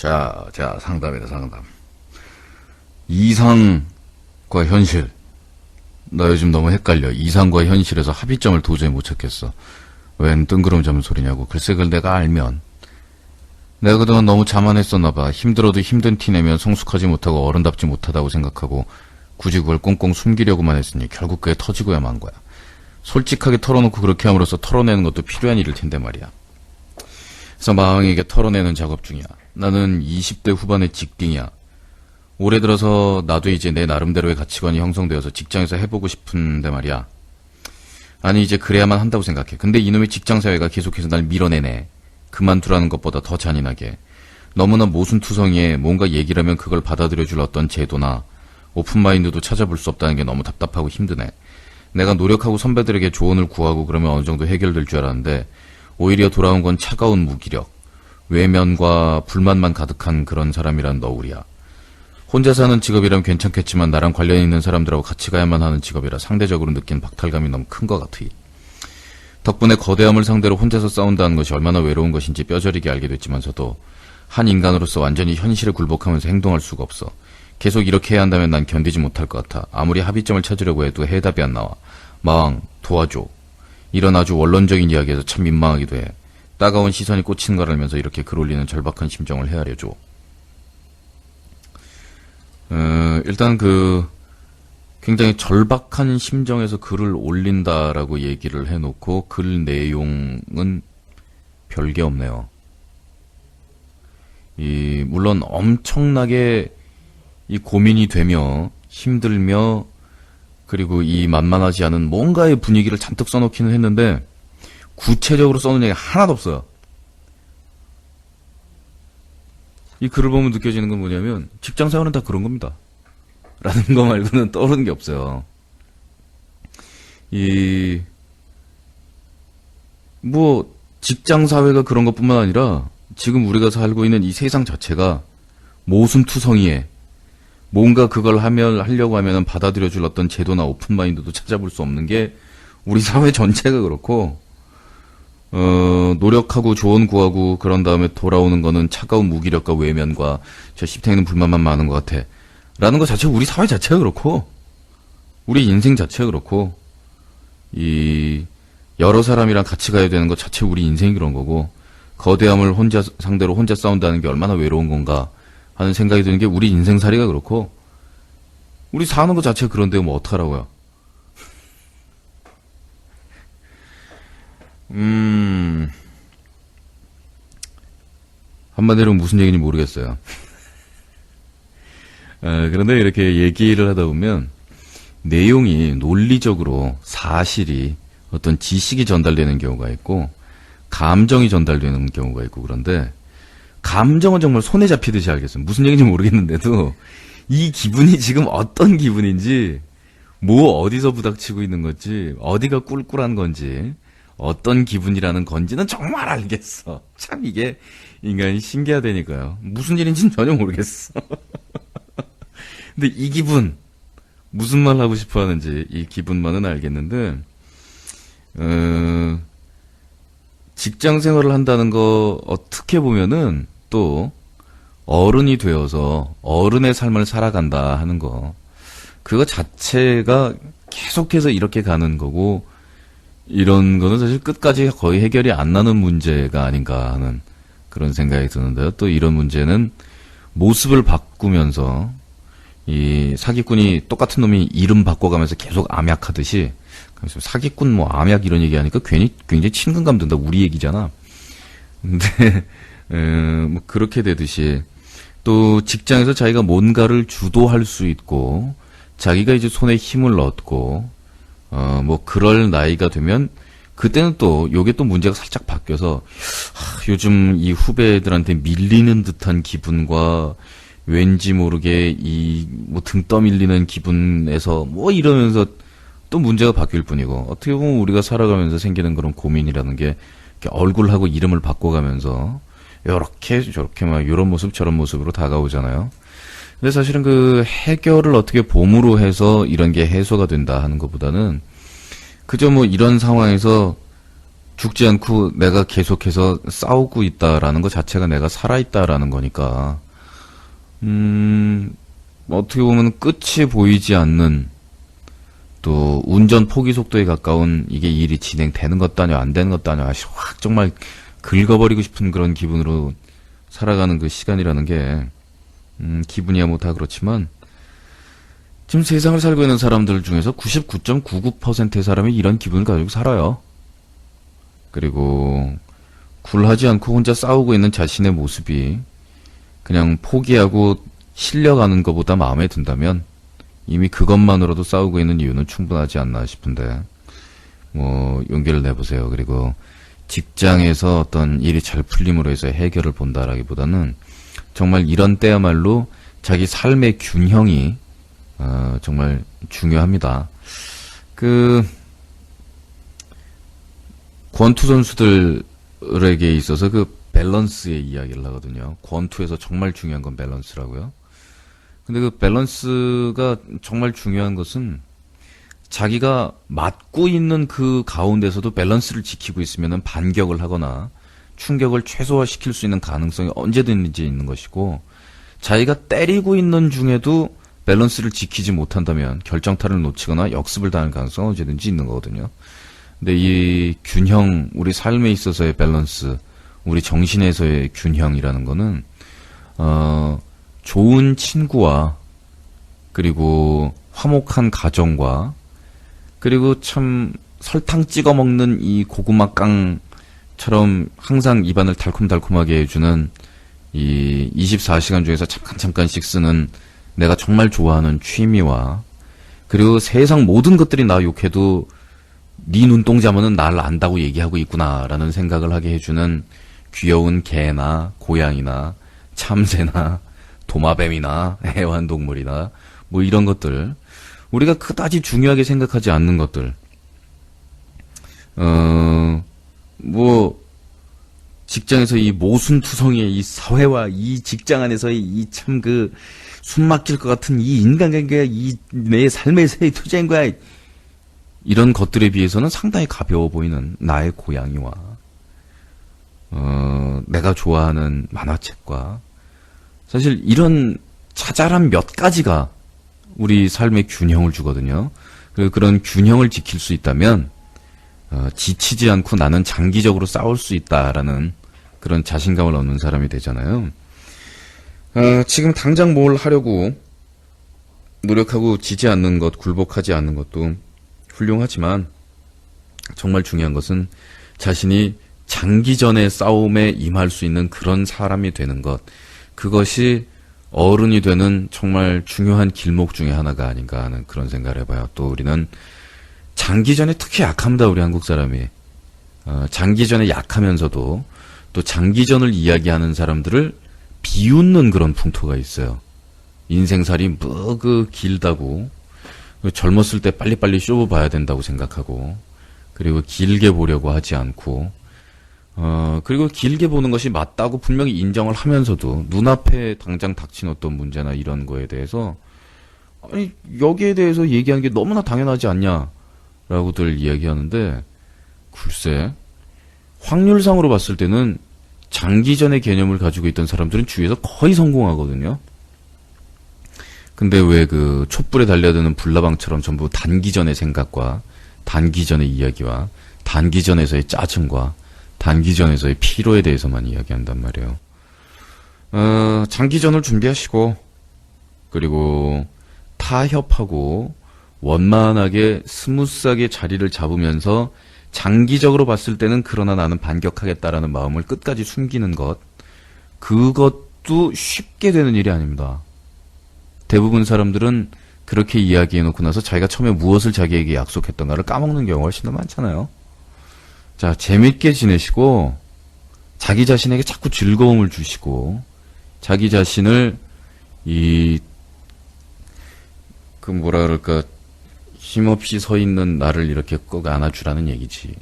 자, 상담이다, 상담. 이상과 현실. 나 요즘 너무 헷갈려. 이상과 현실에서 합의점을 도저히 못 찾겠어. 웬 뜬구름 잡은 소리냐고. 글쎄, 그걸 내가 알면. 내가 그동안 너무 자만했었나봐. 힘들어도 힘든 티 내면 성숙하지 못하고 어른답지 못하다고 생각하고 굳이 그걸 꽁꽁 숨기려고만 했으니 결국 그게 터지고야 만 거야. 솔직하게 털어놓고 그렇게 함으로써 털어내는 것도 필요한 일일 텐데 말이야. 그래서 마왕에게 털어내는 작업 중이야. 나는 20대 후반의 직딩이야. 올해 들어서 나도 이제 내 나름대로의 가치관이 형성되어서 직장에서 해보고 싶은데 말이야. 아니 이제 그래야만 한다고 생각해. 근데 이놈의 직장사회가 계속해서 날 밀어내네. 그만두라는 것보다 더 잔인하게. 너무나 모순투성이에 뭔가 얘기를 하면 그걸 받아들여줄 어떤 제도나 오픈마인드도 찾아볼 수 없다는 게 너무 답답하고 힘드네. 내가 노력하고 선배들에게 조언을 구하고 그러면 어느 정도 해결될 줄 알았는데 오히려 돌아온 건 차가운 무기력, 외면과 불만만 가득한 그런 사람이란 너울이야. 혼자 사는 직업이라면 괜찮겠지만 나랑 관련 있는 사람들하고 같이 가야만 하는 직업이라 상대적으로 느낀 박탈감이 너무 큰 것 같으니. 덕분에 거대함을 상대로 혼자서 싸운다는 것이 얼마나 외로운 것인지 뼈저리게 알게 됐지만서도 한 인간으로서 완전히 현실에 굴복하면서 행동할 수가 없어. 계속 이렇게 해야 한다면 난 견디지 못할 것 같아. 아무리 합의점을 찾으려고 해도 해답이 안 나와. 마왕, 도와줘. 이런 아주 원론적인 이야기에서 참 민망하기도 해. 따가운 시선이 꽂히는 걸 알면서 이렇게 글 올리는 절박한 심정을 헤아려줘. 일단 굉장히 절박한 심정에서 글을 올린다라고 얘기를 해놓고 글 내용은 별게 없네요. 물론 엄청나게 이 고민이 되며 힘들며 그리고 이 만만하지 않은 뭔가의 분위기를 잔뜩 써놓기는 했는데 구체적으로 써놓은 얘기가 하나도 없어요. 이 글을 보면 느껴지는 건 뭐냐면 직장생활은 다 그런 겁니다. 라는 거 말고는 떠오르는 게 없어요. 직장사회가 그런 것 뿐만 아니라 지금 우리가 살고 있는 이 세상 자체가 모순투성이에 뭔가 그걸 하려고 하면은 받아들여줄 어떤 제도나 오픈마인드도 찾아볼 수 없는 게 우리 사회 전체가 그렇고, 노력하고 조언 구하고 그런 다음에 돌아오는 거는 차가운 무기력과 외면과 저 씹탱이는 불만만 많은 것 같아. 라는 것 자체가 우리 사회 자체가 그렇고, 우리 인생 자체가 그렇고, 여러 사람이랑 같이 가야 되는 것 자체 우리 인생이 그런 거고, 거대함을 상대로 혼자 싸운다는 게 얼마나 외로운 건가 하는 생각이 드는 게 우리 인생살이가 그렇고, 우리 사는 것 자체가 그런데 뭐 어떡하라고요. 한마디로 무슨 얘기인지 모르겠어요. 그런데 이렇게 얘기를 하다 보면 내용이 논리적으로 사실이 어떤 지식이 전달되는 경우가 있고 감정이 전달되는 경우가 있고 그런데 감정은 정말 손에 잡히듯이 알겠어요. 무슨 얘기인지 모르겠는데도 이 기분이 지금 어떤 기분인지 어디서 부닥치고 있는 건지 어디가 꿀꿀한 건지 어떤 기분이라는 건지는 정말 알겠어. 참 이게 인간이 신기하다니까요. 무슨 일인지는 전혀 모르겠어. 근데 이 기분 무슨 말 하고 싶어 하는지 이 기분만은 알겠는데 직장 생활을 한다는 거 어떻게 보면은 또 어른이 되어서 어른의 삶을 살아간다 하는 거 그거 자체가 계속해서 이렇게 가는 거고 이런 거는 사실 끝까지 거의 해결이 안 나는 문제가 아닌가 하는 그런 생각이 드는데요. 또 이런 문제는 모습을 바꾸면서 이 사기꾼이 똑같은 놈이 이름 바꿔가면서 계속 암약하듯이 사기꾼 암약 이런 얘기하니까 굉장히 친근감 든다. 우리 얘기잖아. 근데 그렇게 되듯이 또 직장에서 자기가 뭔가를 주도할 수 있고 자기가 이제 손에 힘을 얻고 그럴 나이가 되면 그때는 또 요게 또 문제가 살짝 바뀌어서 요즘 이 후배들한테 밀리는 듯한 기분과 왠지 모르게 등 떠밀리는 기분에서 이러면서 또 문제가 바뀔 뿐이고 어떻게 보면 우리가 살아가면서 생기는 그런 고민이라는 게 얼굴하고 이름을 바꿔가면서 요렇게 저렇게 요런 모습 저런 모습으로 다가오잖아요. 근데 사실은 그 해결을 어떻게 봄으로 해서 이런 게 해소가 된다 하는 것보다는 그저 이런 상황에서 죽지 않고 내가 계속해서 싸우고 있다라는 것 자체가 내가 살아있다라는 거니까, 어떻게 보면 끝이 보이지 않는, 또 운전 포기 속도에 가까운 이게 일이 진행되는 것도 아니고 안 되는 것도 아니고 확 정말 긁어버리고 싶은 그런 기분으로 살아가는 그 시간이라는 게, 기분이야 뭐 다 그렇지만, 지금 세상을 살고 있는 사람들 중에서 99.99%의 사람이 이런 기분을 가지고 살아요. 그리고 굴하지 않고 혼자 싸우고 있는 자신의 모습이 그냥 포기하고 실려가는 것보다 마음에 든다면 이미 그것만으로도 싸우고 있는 이유는 충분하지 않나 싶은데, 뭐 용기를 내보세요. 그리고 직장에서 어떤 일이 잘 풀림으로 해서 해결을 본다라기보다는 정말 이런 때야말로 자기 삶의 균형이 정말 중요합니다. 권투 선수들에게 있어서 그 밸런스의 이야기를 하거든요. 권투에서 정말 중요한 건 밸런스라고요. 근데 그 밸런스가 정말 중요한 것은 자기가 맞고 있는 그 가운데서도 밸런스를 지키고 있으면 반격을 하거나 충격을 최소화시킬 수 있는 가능성이 언제든지 있는 것이고, 자기가 때리고 있는 중에도 밸런스를 지키지 못한다면 결정타를 놓치거나 역습을 당할 가능성은 언제든지 있는 거거든요. 근데 이 균형, 우리 삶에 있어서의 밸런스, 우리 정신에서의 균형이라는 거는 좋은 친구와, 그리고 화목한 가정과, 그리고 참 설탕 찍어 먹는 이 고구마 깡처럼 항상 입안을 달콤달콤하게 해주는 이 24시간 중에서 잠깐씩 쓰는 내가 정말 좋아하는 취미와, 그리고 세상 모든 것들이 나 욕해도 네 눈동자만은 나를 안다고 얘기하고 있구나라는 생각을 하게 해주는 귀여운 개나 고양이나 참새나 도마뱀이나 애완동물이나 뭐 이런 것들, 우리가 그다지 중요하게 생각하지 않는 것들, 뭐 직장에서 이 모순투성이의 이 사회와 이 직장 안에서의 이 참 그 숨 막힐 것 같은 이 인간관계가 이 내 삶에서의 투자인 거야. 이런 것들에 비해서는 상당히 가벼워 보이는 나의 고양이와, 내가 좋아하는 만화책과, 사실 이런 자잘한 몇 가지가 우리 삶의 균형을 주거든요. 그리고 그런 균형을 지킬 수 있다면, 지치지 않고 나는 장기적으로 싸울 수 있다라는 그런 자신감을 얻는 사람이 되잖아요. 지금 당장 뭘 하려고 노력하고 지지 않는 것, 굴복하지 않는 것도 훌륭하지만, 정말 중요한 것은 자신이 장기전의 싸움에 임할 수 있는 그런 사람이 되는 것, 그것이 어른이 되는 정말 중요한 길목 중에 하나가 아닌가 하는 그런 생각을 해봐요. 또 우리는 장기전에 특히 약합니다. 우리 한국 사람이. 장기전에 약하면서도 또 장기전을 이야기하는 사람들을 비웃는 그런 풍토가 있어요. 인생살이 뭐 길다고, 젊었을 때 빨리빨리 쇼부 봐야 된다고 생각하고, 그리고 길게 보려고 하지 않고, 그리고 길게 보는 것이 맞다고 분명히 인정을 하면서도 눈앞에 당장 닥친 어떤 문제나 이런 거에 대해서, 아니 여기에 대해서 얘기하는 게 너무나 당연하지 않냐라고들 이야기하는데, 글쎄 확률상으로 봤을 때는 장기전의 개념을 가지고 있던 사람들은 주위에서 거의 성공하거든요. 근데 왜 그 촛불에 달려드는 불나방처럼 전부 단기전의 생각과 단기전의 이야기와 단기전에서의 짜증과 단기전에서의 피로에 대해서만 이야기한단 말이에요. 장기전을 준비하시고, 그리고 타협하고 원만하게 스무스하게 자리를 잡으면서 장기적으로 봤을 때는 그러나 나는 반격하겠다라는 마음을 끝까지 숨기는 것, 그것도 쉽게 되는 일이 아닙니다. 대부분 사람들은 그렇게 이야기해놓고 나서 자기가 처음에 무엇을 자기에게 약속했던가를 까먹는 경우가 훨씬 더 많잖아요. 자, 재밌게 지내시고 자기 자신에게 자꾸 즐거움을 주시고, 자기 자신을 뭐라 그럴까, 힘없이 서 있는 나를 이렇게 꼭 안아주라는 얘기지.